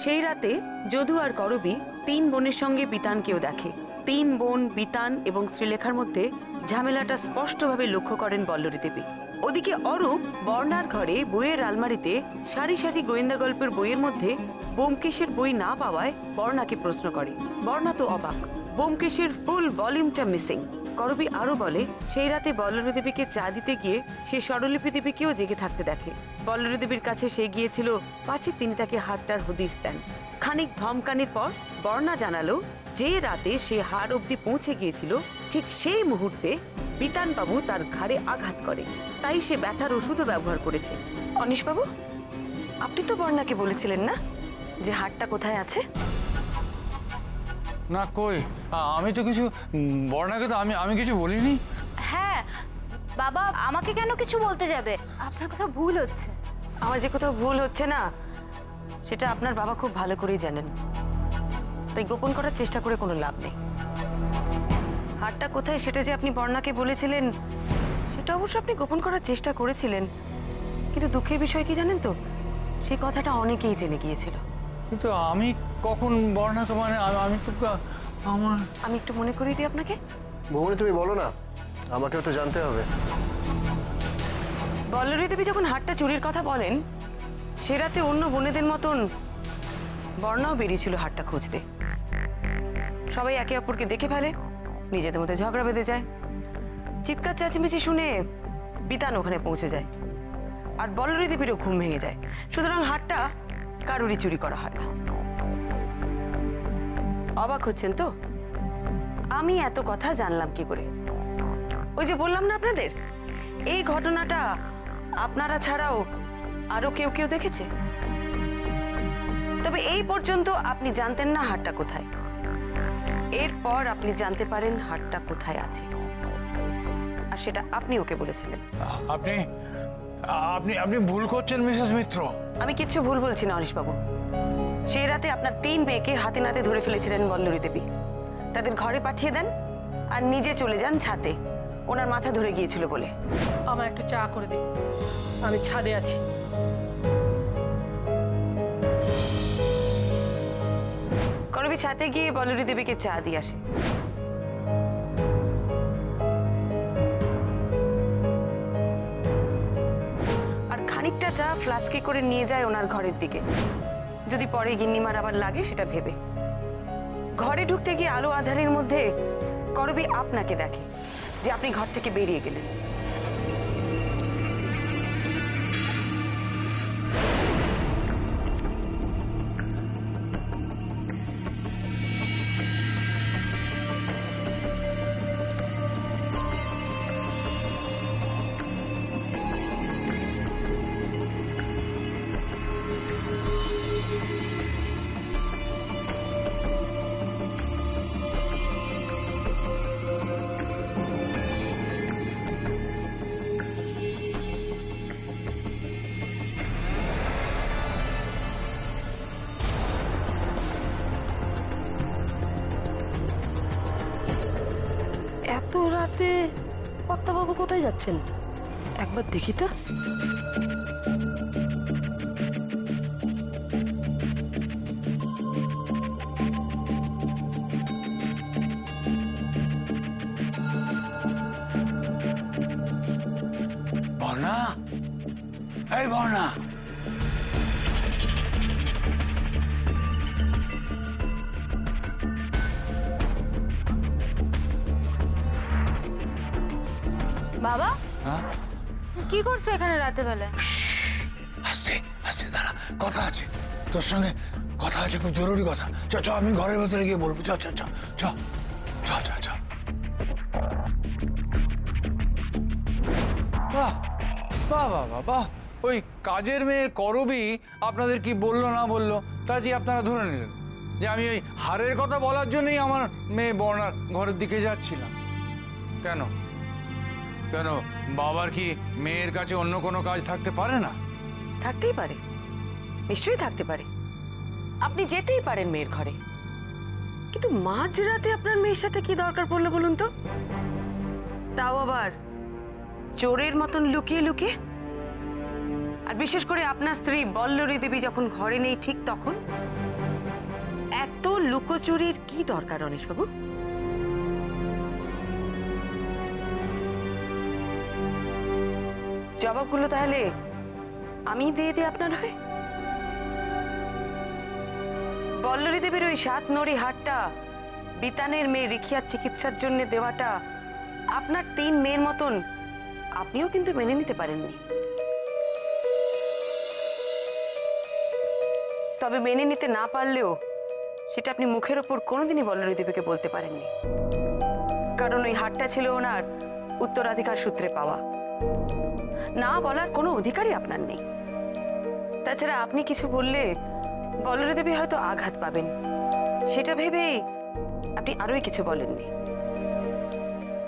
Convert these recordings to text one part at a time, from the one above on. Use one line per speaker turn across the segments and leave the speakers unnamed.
সেই রাতে যদু আর করবী তিন বোনের সঙ্গে বিতানকেও দেখে। তিন বোন বিতান এবং শ্রীলেখার মধ্যে ঝামেলাটা স্পষ্টভাবে লক্ষ্য করেন বল্লরী দেবী। ওদিকে অরূপ বর্ণার ঘরে বইয়ের আলমারিতে সারি সারি গোয়েন্দা গল্পের বইয়ের মধ্যে ব্যোমকেশের বই না পাওয়ায় বর্ণাকে প্রশ্ন করে। বর্ণা তো অবাক, ব্যোমকেশের ফুল ভলিউমটা মিসিং। করবী আরো বলে সেই রাতে বল্লরী দেবীকে চা দিতে গিয়ে সে স্বরলিপি দেবীকেও জেগে থাকতে দেখে। বল্লরী দেবীর কাছে সে গিয়েছিল পাছে তিনি তাকে হারটার হদিশ দেন। খানিক ধমকানির পর বর্ণা জানালো যে রাতে সে হার অবধি পৌঁছে গিয়েছিল ঠিক সেই মুহূর্তে বিতানবাবু তার ঘাড়ে আঘাত করে, তাই সে ব্যথার ওষুধও ব্যবহার করেছে।
অনিশবাবু, আপনি তো বর্ণাকে বলেছিলেন না যে হারটা কোথায় আছে?
না কই, আমি তো কিছু বর্ণাকে তো আমি কিছু বলিনি।
হ্যাঁ বাবা, আমাকে কেন কিছু বলতে যাবে? আপনার কথা ভুল হচ্ছে।
আমার যে কোথাও ভুল হচ্ছে না সেটা আপনার বাবা খুব ভালো করেই জানেন, তাই গোপন করার চেষ্টা করে কোনো লাভ নেই। হারটা কোথায় সেটা যে আপনি বর্ণাকে বলেছিলেন সেটা অবশ্য আপনি গোপন করার চেষ্টা করেছিলেন, কিন্তু দুঃখের বিষয় কি জানেন তো, সেই কথাটা অনেকেই জেনে গিয়েছিল।
কিন্তু আমি কখন বর্ণাকে, মানে আমি তো
আমি একটু মনে করিয়ে দিই আপনাকে।
বৌমনি তুমি বলো না, আমাকেও তো জানতে হবে।
বল্লরী দেবী যখন হারটা চুরির কথা বলেন সে রাতে অন্য বোনেদের মতন বর্ণাও বেরিয়েছিল হারটা খুঁজতে। সবাই একে অপরকে দেখে ফেলে, নিজেদের মধ্যে ঝগড়া বেঁধে যায়। চিৎকার চেঁচামেচি শুনে বিতান ওখানে পৌঁছে যায়, আর বল্লরী দেবীরও ঘুম ভেঙে যায়। সুতরাং হারটা কারুরই চুরি করা হয় না। অবাক হচ্ছেন তো, আমি এত কথা জানলাম কি করে? ওই যে বললাম না আপনাদের, এই ঘটনাটা আপনারা ছাড়াও আরো কেউ কেউ দেখেছে। তবে এই পর্যন্ত আপনি জানতেন না হারটা কোথায়। এরপর আপনি জানতে পারেন হারটা কোথায় আছে, আর সেটা আপনি ওকে বলেছিলেন।
আপনি আপনি আপনি ভুল করছেন মিসেস মিত্র।
আমি কিচ্ছু ভুল বলছি না অনিশবাবু। সেই রাতে আপনার তিন মেয়েকে হাতে নাতে ধরে ফেলেছিলেন বল্লরী দেবী। তাদের ঘরে পাঠিয়ে দেন আর নিজে চলে যান ছাদে, ওনার মাথা ধরে গিয়েছিল বলে।
আমার একটু চা করে দিন, আমি ছাদে আছি।
করবী ছাদে গিয়ে বল্লরী দেবীকে চা দিয়ে আসে। আর খানিকটা চা ফ্লাস্কে করে নিয়ে যায় ওনার ঘরের দিকে, যদি পরে গিন্নিমার আবার লাগে সেটা ভেবে। ঘরে ঢুকতে গিয়ে আলো আধারের মধ্যে করবী আপনাকে দেখে যে আপনি ঘর থেকে বেরিয়ে গেলেন।
এত রাতে কর্তাবাবু কোথায় যাচ্ছেন? একবার দেখি তো।
বর্ণা, এই বর্ণা,
বাবা
হ্যাঁ
কি করছো এখানে রাতে বেলা?
আস্তে আস্তে দাঁড়া, কথা আছে তোর সঙ্গে, কথা আছে, খুব জরুরি কথা। চ চ, আমি ঘরের ভেতরে গিয়ে বলবো। চ চ চ চ চ চ চ। বাহ বাহ বাহ বাহ বাহ, ওই কাজের মেয়ে করবী আপনাদের কি বললো না বললো তা দিয়ে আপনারা ধরে নিলেন যে আমি ওই হারের কথা বলার জন্যই আমার মেয়ে বর্ণার ঘরের দিকে যাচ্ছিলাম। কেন কেন, বাবার কি মেয়ের কাছে অন্য কোনো কাজ থাকতে পারে না?
থাকতেই পারে, নিশ্চয়ই থাকতে পারে। আপনি যেতেই পারেন মেয়ের ঘরে, কিন্তু মাঝরাতে আপনার মেয়ের সাথে কি দরকার পড়লো বলুন তো? তাও আবার চোরের মতন লুকিয়ে লুকিয়ে।
আর বিশেষ করে আপনার স্ত্রী বল্লরী দেবী যখন ঘরে নেই ঠিক তখন এত লুকোচুরির কি দরকার অনিশবাবু? জবাবগুলো তাহলে আমি দিয়ে দিই আপনার হয়ে। বল্লরী দেবীর ওই 7 নড়ি হাটটা বিতানের মেয়ে রিখিয়ার চিকিৎসার জন্য দেওয়াটা আপনার 3 মেয়ের মতন আপনিও কিন্তু মেনে নিতে পারেননি। তবে মেনে নিতে না পারলেও সেটা আপনি মুখের ওপর কোনোদিনই বল্লরী দেবীকে বলতে পারেননি, কারণ ওই হাটটা ছিল ওনার উত্তরাধিকার সূত্রে পাওয়া। না বলার কোনো অধিকারই আপনার নেই। তাছাড়া আপনি কিছু বললে বল্লরী দেবী হয়তো আঘাত পাবেন, সেটা ভেবেই আপনি আরোই কিছু বলেননি।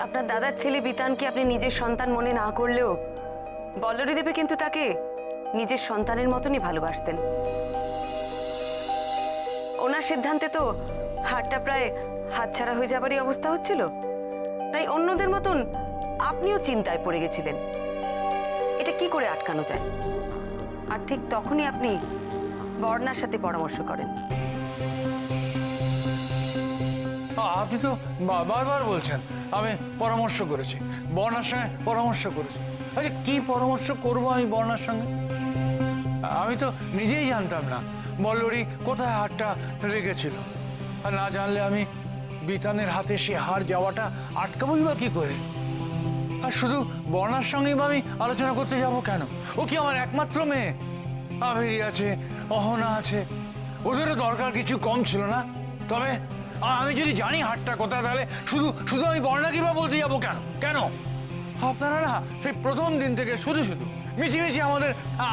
আপনার দাদার ছেলে বিতানকে আপনি নিজের সন্তান মনে না করলেও বল্লরী দেবী কিন্তু তাকে নিজের সন্তানের মতনই ভালোবাসতেন। ওনার সিদ্ধান্তে তো হাটটা প্রায় হাতছাড়া হয়ে যাবারই অবস্থা হচ্ছিল, তাই অন্যদের মতন আপনিও চিন্তায় পড়ে গেছিলেন এটা কি করে আটকানো যায়। আর ঠিক তখনই আপনি বর্ণার সাথে পরামর্শ করেন।
আপনি তো বারবার বলছেন আমি পরামর্শ করেছি, বর্ণার সঙ্গে পরামর্শ করেছি। আচ্ছা কি পরামর্শ করব আমি বর্ণার সঙ্গে? আমি তো নিজেই জানতাম না বল্লরী কোথায় হারটা রেখেছিল। আর না জানলে আমি বিতানের হাতে সে হার যাওয়াটা আটকাবই বা কি করে? আর শুধু বর্ণার সঙ্গেই বা আমি আলোচনা করতে যাব কেন? ও কি আমার একমাত্র মেয়ে? আবিরি আছে, অহনা আছে, ওদেরও দরকার কিছু কম ছিল না? তবে আমি যদি জানি হাটটা কোথায়, তাহলে শুধু শুধু আমি বর্ণাকে বা বলতে যাবো কেন? কেন আপনারা না সেই প্রথম দিন থেকে শুধু শুধু মিছিমিছি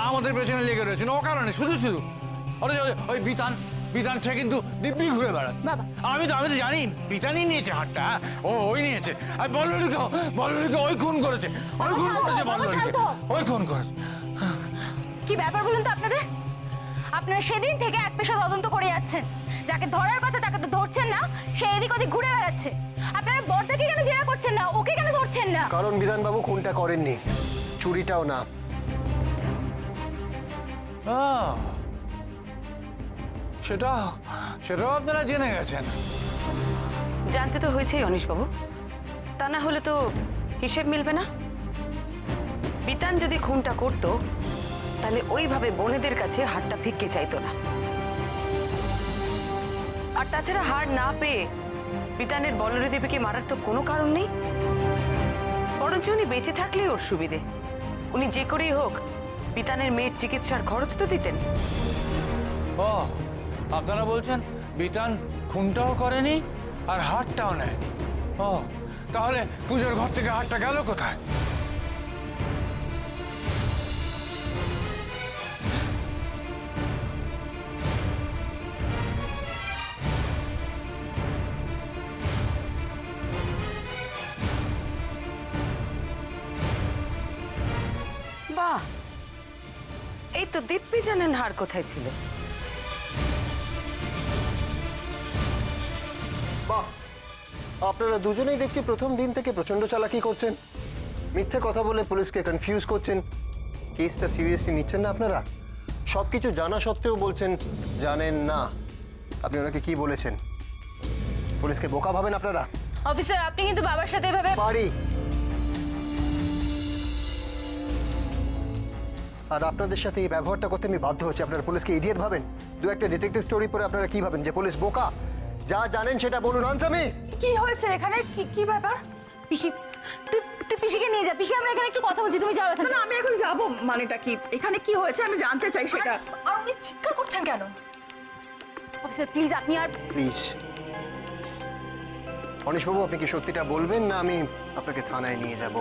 আমাদের পেছনে লেগে রয়েছেন অকারণে, শুধু শুধু। ওই বিতান সে কিন্তু দিব্যি ঘুরে বেড়ায়। আমি তো জানি বিতানই নিয়েছে হাটটা, ওই নিয়েছে। আর বল্লরীকে ওই খুন করেছে, ওই খুন করেছে।
কি ব্যাপার বলুন তো আপনাদের? আপনারা সেদিন থেকে এক পেশা তদন্ত করে যাচ্ছেন, যাকে ধরার কথা তাকে তো ধরছেন না, সে এদিক ওদিক ঘুরে বেড়াচ্ছে। আপনারা বড়দাকে কেন জেরা করছেন না, ওকে কেন ধরছেন না?
কারণ বিধানবাবু খুনটা করেননি, চুরিটাও না।
সেটাও আপনারা জেনে গেছেন।
জানতে তো হয়েছেই অনিশবাবু, তা না হলে তো হিসেব মিলবে না। বিতান যদি খুনটা করতো তাহলে ওইভাবে বোনেদের কাছে হারটা ভিক্ষে চাইতো না। আর তাছাড়া হার না পেয়ে বিতানের বল্লরী দেবীকে মারার তো কোনো কারণ নেই। বরঞ্চ উনি বেঁচে থাকলেই ওর সুবিধে। উনি যে করেই হোক বিতানের মেয়ের চিকিৎসার খরচ তো দিতেন।
ও আপনারা বলছেন বিতান খুনটাও করেনি আর হাটটাও নেয়নি? ও তাহলে পুজোর ঘর থেকে হাটটা গেল কোথায়?
বাহ, এই তো দিব্যি জানেন হার কোথায় ছিল।
বাহ, আপনারা দুজনেই দেখছি প্রথম দিন থেকে প্রচন্ড চালাকি করছেন, মিথ্যে কথা বলে পুলিশকে কনফিউজ করছেন। কেসটা সিরিয়াসলি নিচ্ছেন না আপনারা। সবকিছু জানা সত্ত্বেও বলছেন জানেন না। আপনি ওনাকে কি বলেছেন? পুলিশকে বোকা ভাবেন আপনারা?
অফিসার, আপনি কিন্তু বাবার সাথে এভাবে...
পারি। আর আপনাদের সাথে এই ব্যবহারটা করতে আমি বাধ্য হচ্ছি। আপনারা পুলিশকে ইডিয়েট ভাবেন? দু একটা ডিটেকটিভ স্টোরি পরে আপনারা কি ভাবেন যে পুলিশ বোকা? যা জানেন সেটা বলুন। আনসামি,
কি হয়েছে এখানে? কি ব্যাপার?
পিসি, তুই পিসিকে নিয়ে যা। পিসি, আমরা এখানে একটু কথা বলছি, তুমি যাও এখানে।
না, আমি এখন যাব। মানেটা কি? এখানে কি হয়েছে আমি জানতে চাই সেটা। আর আপনি চিৎকার করছেন কেন?
অফিসার প্লিজ, আপনি আর...
প্লিজ। অনিশবাবু, আপনি কি সত্যিটা বলবেন না আমি আপনাকে থানায় নিয়ে যাব?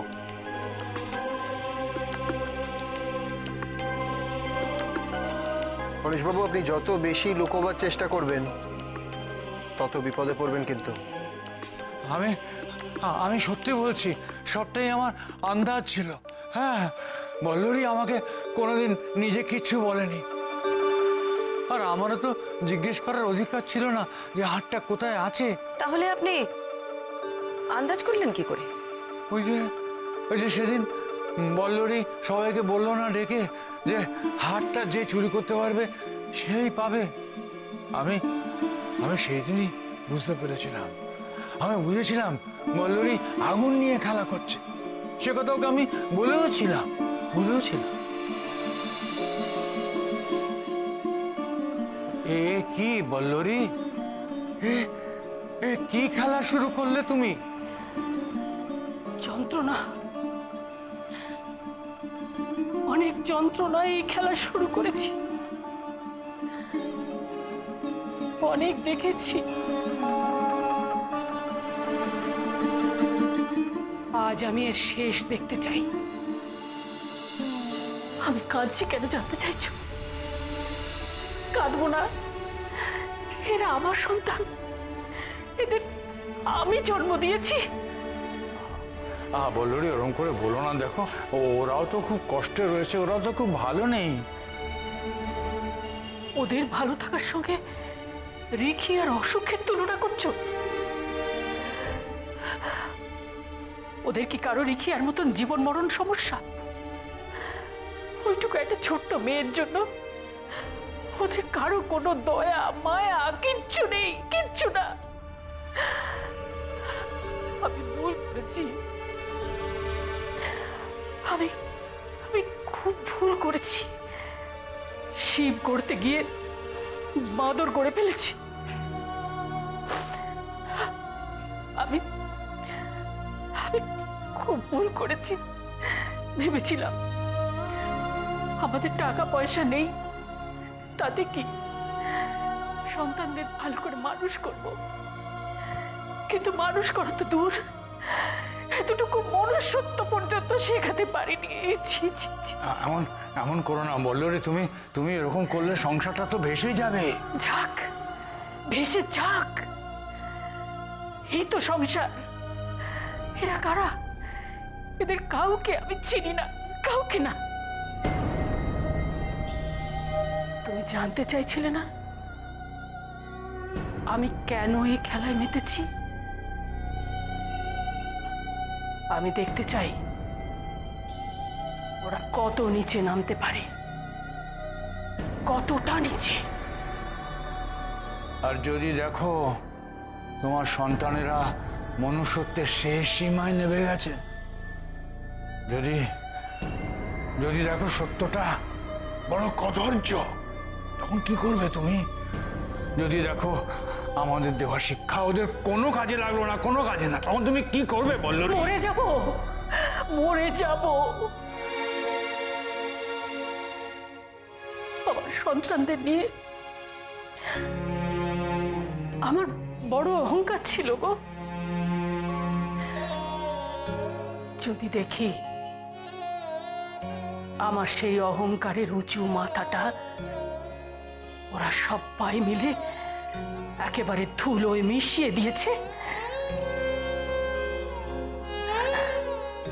অনিশবাবু, আপনি যত বেশি লুকোবার চেষ্টা করবেন তত বিপদে পড়বেন কিন্তু।
আমি সত্যি বলছি, সবটাই আমার আন্দাজ ছিল। হ্যাঁ, বল্লরী আমাকে কোনোদিন নিজে কিচ্ছু বলেনি। আর আমারও তো জিজ্ঞেস করার অধিকার ছিল না যে হাটটা কোথায় আছে।
তাহলে আপনি আন্দাজ করলেন কি করে?
ওই যে সেদিন বল্লরী সবাইকে বললো না ডেকে যে হারটা যে চুরি করতে পারবে সেই পাবে? আমি আমি সেই দিনই বুঝতে পেরেছিলাম, আমি বুঝেছিলাম বল্লরী আগুন নিয়ে খেলা করছে। সে কথা ওকে আমি বলেওছিলাম। এ কি বল্লরী, এ কি খেলা শুরু করলে তুমি?
যন্ত্রণা, অনেক যন্ত্রণায় এই খেলা শুরু করেছি। অনেক দেখেছি, আজ আমি এর শেষ দেখতে চাই। আমি কাঁদছি কেন জানতে চাইছো? কাঁদবো না, এরা আমার সন্তান, এদের আমি জন্ম দিয়েছি।
বল্লরী ওরকম করে বলো না, দেখো ওরাও তো খুব কষ্টে রয়েছে, ওরাও তো খুব ভালো নেই।
ওদের ভালো থাকার সঙ্গে রিখি আর অসুখের তুলনা করছো? ওদের কি কারো রিখি আর মতন জীবন মরণ সমস্যা? ওইটুকু একটা ছোট্ট মেয়ের জন্য ওদের কারো কোনো দয়া মায়া কিচ্ছু নেই, কিচ্ছু না। আমি ভুল করেছি, আমি আমি খুব ভুল করেছি। শিব করতে গিয়ে বাঁদর করে ফেলেছি। আমি আমি খুব ভুল করেছি। ভেবেছিলাম আমাদের টাকা পয়সা নেই, তাতে কি সন্তানদের ভালো করে মানুষ করব, কিন্তু মানুষ করা তো দূর, এতটুকু মনুষ্যত্ব পর্যন্ত শেখাতে পারিনি। ছি ছি ছি।
এমন করো না বল্লরী, তুমি এরকম করলে সংসারটা তো ভেসে যাবে।
যাক, ভেসে যাক, এই তো সংসার। এরা কারা? এদের কাউকে আমি চিনি না, কাউকে না। তুমি জানতে চাইছিলে না আমি কেন এই খেলায় মেতেছি? আমি দেখতে চাই ওরা কত নিচে নামতে পারে, কতটা নিচে।
আর যদি দেখো তোমার সন্তানেরা মনুষ্যত্বের শেষ সীমায় নেমে গেছে, যদি দেখো সত্যটা বড় কদর্য, তখন কি করবে তুমি? যদি দেখো আমাদের দেওয়া শিক্ষা ওদের কোনো কাজে লাগলো না, কোনো কাজে না, তখন তুমি কি করবে বল্লরী?
মরে যাব, মরে যাব। আমার সন্তানদের নিয়ে আমার বড় অহংকার ছিল গো। যদি দেখি আমার সেই অহংকারের উঁচু মাথাটা ওরা সবাই মিলে একেবারে ধুলোয় মিশিয়ে দিয়েছে,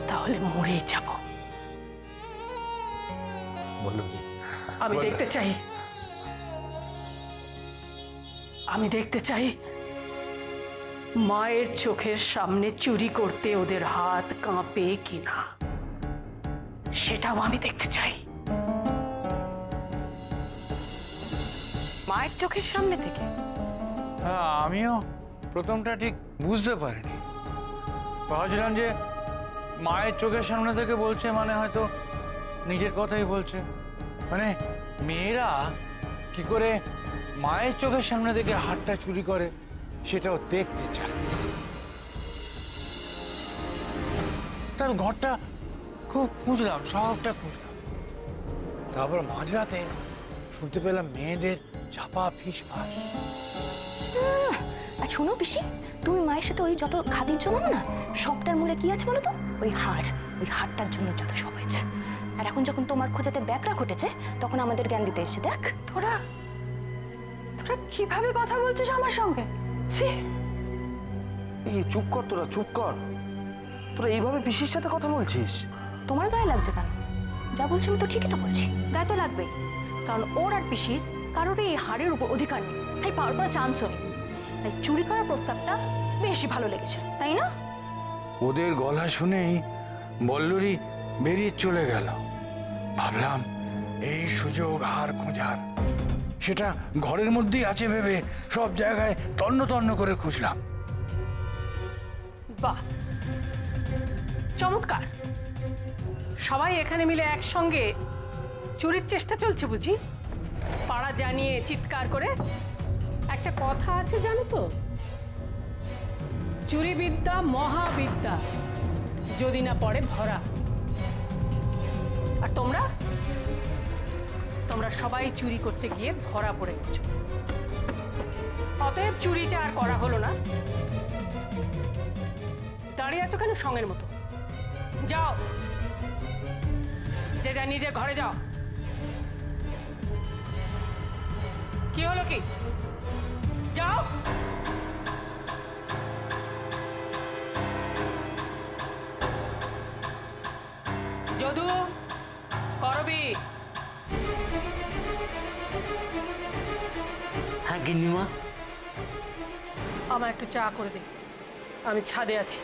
তাহলে মরেই যাব।
বল্লরী,
আমি দেখতে চাই, আমি দেখতে চাই মায়ের চোখের সামনে চুরি করতে ওদের হাত কাঁপে কিনা, সেটাও আমি দেখতে চাই।
মায়ের চোখের সামনে থেকে?
হ্যাঁ, আমিও প্রথমটা ঠিক বুঝতে পারিনি। ভাবছিলাম যে মায়ের চোখের সামনে থেকে বলছে মানে হয়তো নিজের কথাই বলছে, মানে মেয়েরা কি করে মায়ের চোখের সামনে থেকে হাতটা চুরি করে সেটাও দেখতে চায়। তার ঘরটা খুব খুঁজলাম, সবটা খুঁজলাম, তারপর মাঝরাতে শুনতে পেলাম মেয়েদের চাপা ফিসফাস।
আর শোনো পিসি, তুমি মায়ের সাথে ওই যত খাদির জন্য না, সবটার মূলে কি আছে বলো তো? ওই হারটার জন্য যত সব হয়েছে। আর এখন যখন তোমার খোঁজাতে ব্যাকরা ঘটেছে, তখন আমাদের জ্ঞান দিতে এসে দেখ।
তোরা কিভাবে কথা বলছিস আমার সঙ্গে? ছি,
এই চুপ কর, তোরা চুপ কর। তোরা এইভাবে পিসির সাথে কথা বলছিস?
তোমার গায়ে লাগছে কেন? যা বলছি আমি তো ঠিকই তো বলছি।
গায়ে তো লাগবেই, কারণ ওর আর পিসির কারোর এই হাড়ের উপর অধিকার নেই, তাই পাওয়ার পর চান্সও নেই। তাই চুরি করার প্রস্তাবটা বেশি ভালো লেগেছে, তাই না?
ওদের গলা শুনেই বল্লরী বেরিয়ে চলে গেল। ভাবলাম এই সুযোগ হার খোঁজার, সেটা ঘরের মধ্যেই আছে ভেবে সব জায়গায় তন্ন তন্ন করে খুঁজলাম।
বাহ, চমৎকার। সবাই এখানে মিলে একসঙ্গে চুরির চেষ্টা চলছে বুঝি? পাড়া জানিয়ে চিৎকার করে। একটা কথা আছে জানো তো, চুরি বিদ্যা মহাবিদ্যা, যদি না পড়ে ধরা। আর তোমরা তোমরা সবাই চুরি করতে গিয়ে ধরা পড়ে গেছো। অতএব চুরিটা আর করা হলো না। দাঁড়িয়ে আছো কেন সঙ্গের মতো? যাও, যে যা নিজের ঘরে যাও। কি হলো কি? যাও। যদু, করবি।
হ্যাঁ গিন্নিমা।
আমার একটু চা করে দে, আমি ছাদে আছি।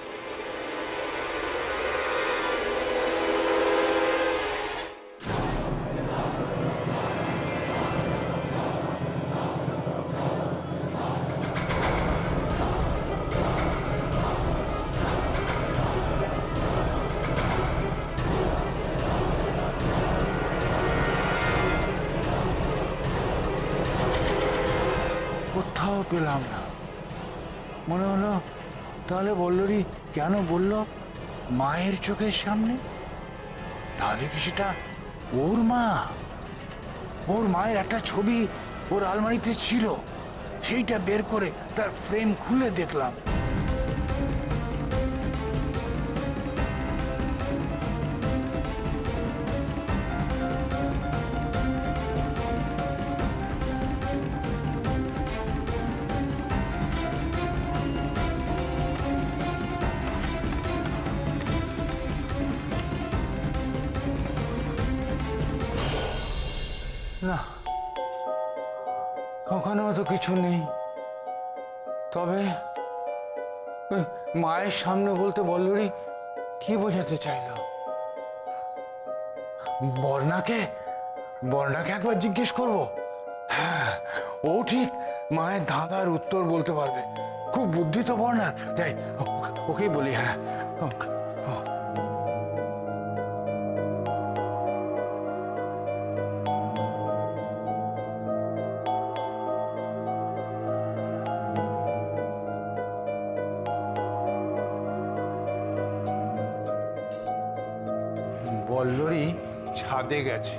কোথাও পেলাম না। মনে হলো তাহলে বল্লরী কেন বলল মায়ের চোখের সামনে? তাহলে কি সেটা ওর মা? ওর মায়ের একটা ছবি ওর আলমারিতে ছিল, সেইটা বের করে তার ফ্রেম খুলে দেখলাম। না, ওখানেও তো কিছু নেই। তবে ওই মায়ের সামনে বলতে বল্লরী কি বোঝাতে চাইলো? বর্ণাকে একবার জিজ্ঞেস করব। হ্যাঁ, ও ঠিক মায়ের ধাঁধার উত্তর বলতে পারবে। খুব বুদ্ধি তো বর্ণার। যাই, ওকেই বলি। হ্যাঁ, বল্লরী ছাদে গেছে।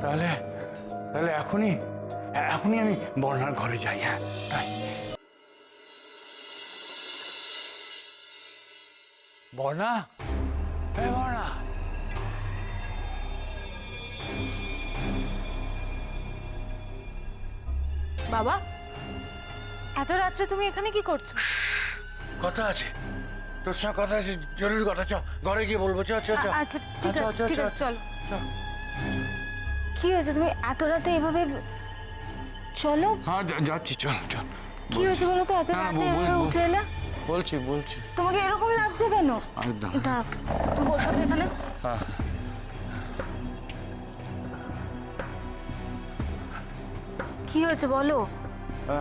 তাহলে এখনই আমি বর্ণার ঘরে যাই। হ্যাঁ, তাই। বর্ণা, হ্যাঁ বর্ণা।
বাবা, এত রাত্রে তুমি এখানে কি করছো?
কথা আছে তোর সঙ্গে, কথা আছে, জরুরি কথা। চ, ঘরে গিয়ে বলবো। চ চ চ।
আচ্ছা ঠিক আছে, ঠিক আছে, চলো।
চল।
কি হয়েছে, তুমি এত রাতে এভাবে? চলো।
হ্যাঁ, যাচ্ছি। চল চল।
কি হয়েছে বলো তো, এত
না,
রাতে এভাবে উঠে এলে?
বলছি।
তোমাকে এরকম লাগছে কেন?
একদম।
দাঁড়াও, তুমি বসো তো এখানে।
হ্যাঁ।
কি হয়েছে বলো?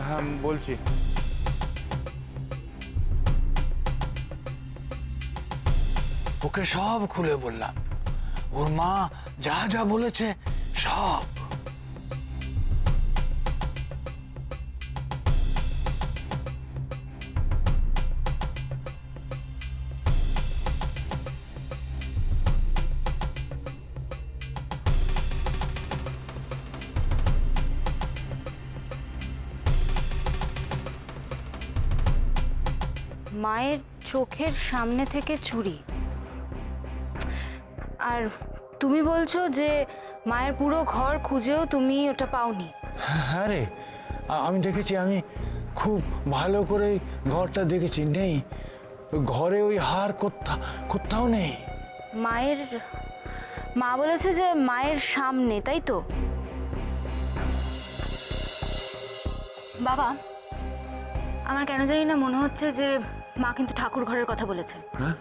হ্যাঁ, বলছি। ওকে সব খুলে বললাম। ওর মা যা যা বলেছে সব।
মায়ের চোখের সামনে থেকে চুরি, আর তুমি বলছো যে মায়ের পুরো ঘর খুঁজেও তুমি ওটা পাওনি?
হ্যাঁ রে, আমি দেখেছি। আমি খুব ভালো করে ঘরটা দেখেছি। নেই ঘরে ওই হার, কোথাও নেই।
মা বলেছে যে মায়ের সামনে, তাই তো? বাবা, আমার কেন জানি না মনে হচ্ছে যে মা কিন্তু ঠাকুর ঘরের কথা বলেছে।
হ্যাঁ,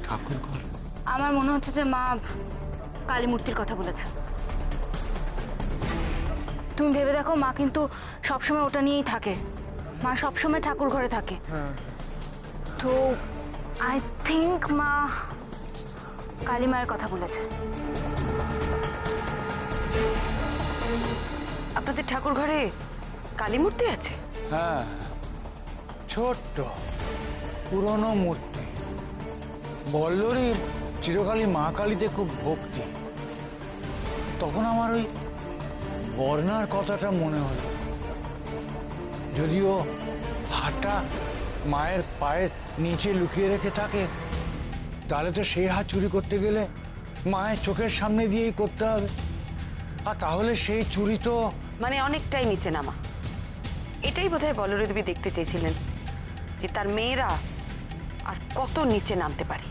ঠাকুর ঘর?
আমার মনে হচ্ছে যে মা কালী মূর্তির কথা বলেছে। তুমি ভেবে দেখো, মা কিন্তু সবসময় ওটা নিয়েই থাকে। মা সবসময় ঠাকুর ঘরে থাকে। তো আই থিঙ্ক মা কালী মায়ের কথা বলেছে।
আপনাদের ঠাকুর ঘরে কালী মূর্তি আছে?
হ্যাঁ, ছোট্ট পুরনো মূর্তি। বল্লরীর চিরকালই মা কালীতে খুব ভক্তি। তখন আমার ওই বর্ণার কথাটা মনে হলো। যদিও হাতটা মায়ের পায়ের নিচে লুকিয়ে রেখে থাকে, তাহলে তো সেই হাত চুরি করতে গেলে মায়ের চোখের সামনে দিয়েই করতে হবে। আর তাহলে সেই চুরি তো
মানে অনেকটাই নিচে নামা। এটাই বোধহয় বল্লরী দেবী দেখতে চেয়েছিলেন, যে তার মেয়েরা আর কত নিচে নামতে পারে।